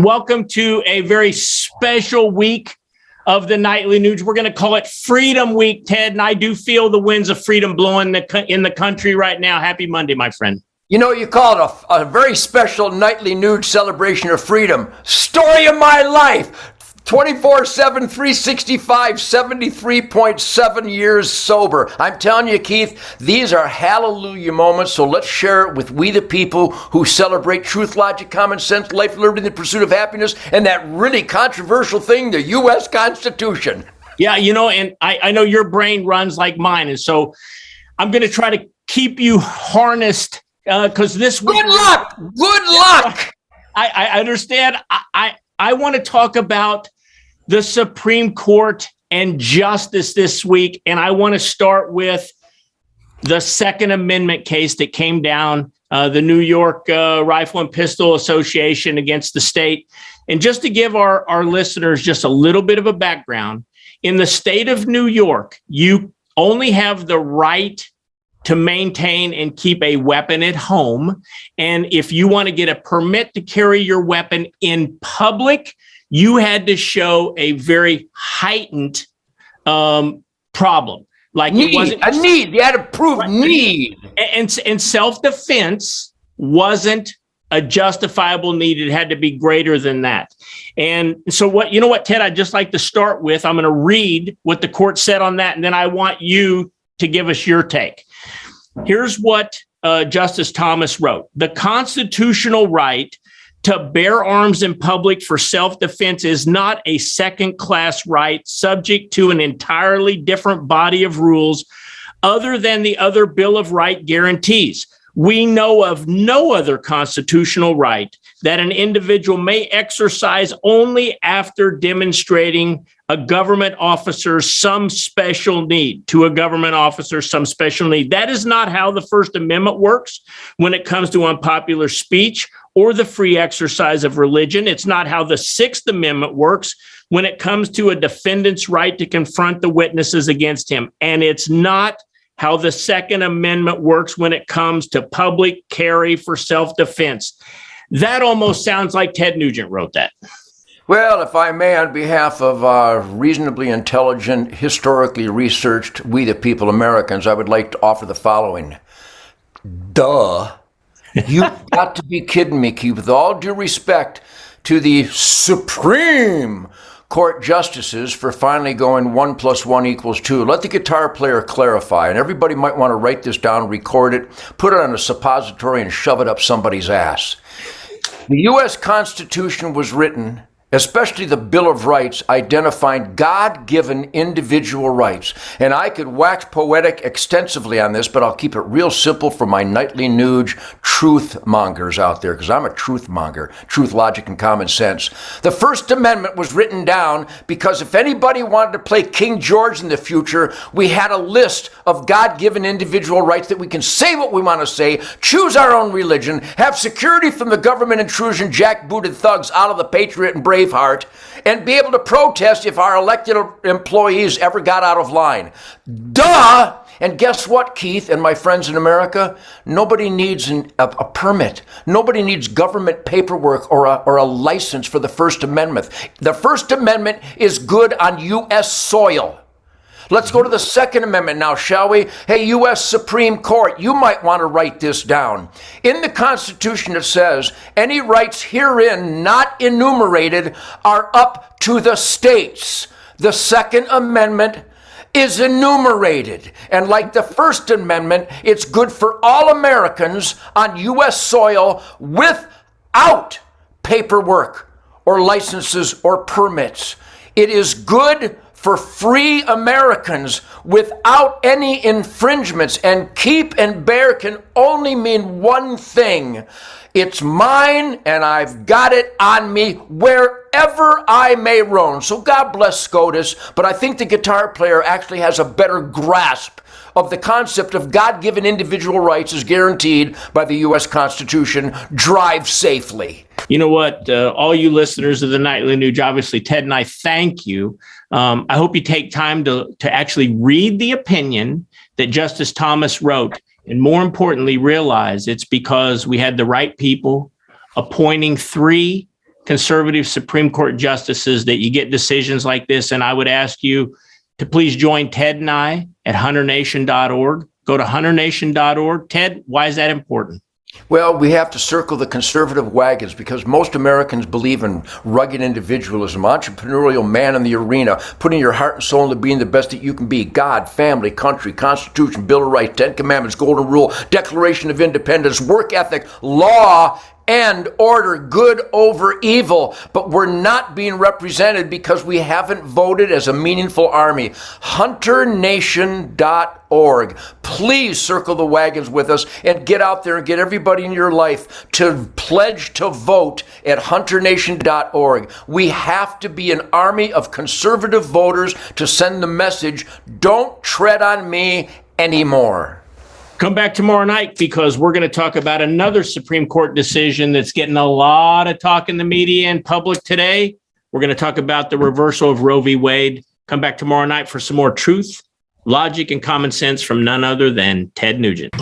and welcome to a very special week of the Nightly Nuge. We're going to call it Freedom Week, Ted, and I do feel the winds of freedom blowing in the country right now. Happy Monday, my friend. You know, you call it a very special Nightly Nuge celebration of freedom. Story of my life. 24/7, 365, 73.7 years sober. I'm telling you, Keith, these are hallelujah moments, so let's share it with we the people who celebrate truth, logic, common sense, life, liberty, the pursuit of happiness, and that really controversial thing, the U.S. Constitution. Yeah, you know, and I know your brain runs like mine, and so I'm going to try to keep you harnessed because this week... Good luck! I understand. I want to talk about the Supreme Court and justice this week, and I want to start with the Second Amendment case that came down, the New York Rifle and Pistol Association against the state. And just to give our listeners just a little bit of a background, in the state of New York, you only have the right to maintain and keep a weapon at home. And if you want to get a permit to carry your weapon in public, you had to show a very heightened problem. Like need. It wasn't a need. You had to prove right. Need. And self-defense wasn't a justifiable need. It had to be greater than that. And so you know what, Ted, I'd just like to start with, I'm going to read what the court said on that. And then I want you to give us your take. Here's what Justice Thomas wrote. The constitutional right to bear arms in public for self-defense is not a second-class right subject to an entirely different body of rules other than the other Bill of Rights guarantees. We know of no other constitutional right that an individual may exercise only after demonstrating a government officer some special need. That is not how the First Amendment works when it comes to unpopular speech or the free exercise of religion. It's not how the Sixth Amendment works when it comes to a defendant's right to confront the witnesses against him. And it's not how the Second Amendment works when it comes to public carry for self-defense. That almost sounds like Ted Nugent wrote that. Well, if I may, on behalf of reasonably intelligent, historically researched, we the people Americans, I would like to offer the following. Duh. You've got to be kidding me, Keith. With all due respect to the Supreme Court justices for finally going 1 + 1 = 2. Let the guitar player clarify, and everybody might want to write this down, record it, put it on a suppository, and shove it up somebody's ass. The U.S. Constitution was written, especially the Bill of Rights, identifying God-given individual rights. And I could wax poetic extensively on this, but I'll keep it real simple for my Nightly Nuge truth mongers out there, because I'm a truth monger, truth, logic, and common sense. The First Amendment was written down because if anybody wanted to play King George in the future, we had a list of God-given individual rights that we can say what we want to say, choose our own religion, have security from the government intrusion, jackbooted thugs out of the Patriot and Braveheart, and be able to protest if our elected employees ever got out of line. Duh! And guess what, Keith and my friends in America? Nobody needs a permit. Nobody needs government paperwork or a license for the First Amendment. The First Amendment is good on U.S. soil. Let's go to the Second Amendment now, shall we? Hey, U.S. Supreme Court, you might want to write this down. In the Constitution, it says, any rights herein not enumerated are up to the states. The Second Amendment is enumerated. And like the First Amendment, it's good for all Americans on U.S. soil without paperwork or licenses or permits. It is good for free Americans without any infringements. And keep and bear can only mean one thing. It's mine, and I've got it on me wherever I may roam. So God bless SCOTUS, but I think the guitar player actually has a better grasp of the concept of God-given individual rights as guaranteed by the U.S. Constitution. Drive safely. You know what? All you listeners of the Nightly Nuge, obviously, Ted and I thank you. I hope you take time to actually read the opinion that Justice Thomas wrote. And more importantly, realize it's because we had the right people appointing 3 conservative Supreme Court justices that you get decisions like this. And I would ask you to please join Ted and I at hunternation.org. Go to hunternation.org. Ted, why is that important? Well, we have to circle the conservative wagons because most Americans believe in rugged individualism, entrepreneurial man in the arena, putting your heart and soul into being the best that you can be. God, family, country, Constitution, Bill of Rights, 10 Commandments, Golden Rule, Declaration of Independence, work ethic, law, and order, good over evil. But we're not being represented because we haven't voted as a meaningful army. HunterNation.org. Please circle the wagons with us and get out there and get everybody in your life to pledge to vote at HunterNation.org. We have to be an army of conservative voters to send the message, don't tread on me anymore. Come back tomorrow night because we're going to talk about another Supreme Court decision that's getting a lot of talk in the media and public today. We're going to talk about the reversal of Roe v. Wade. Come back tomorrow night for some more truth, logic, and common sense from none other than Ted Nugent.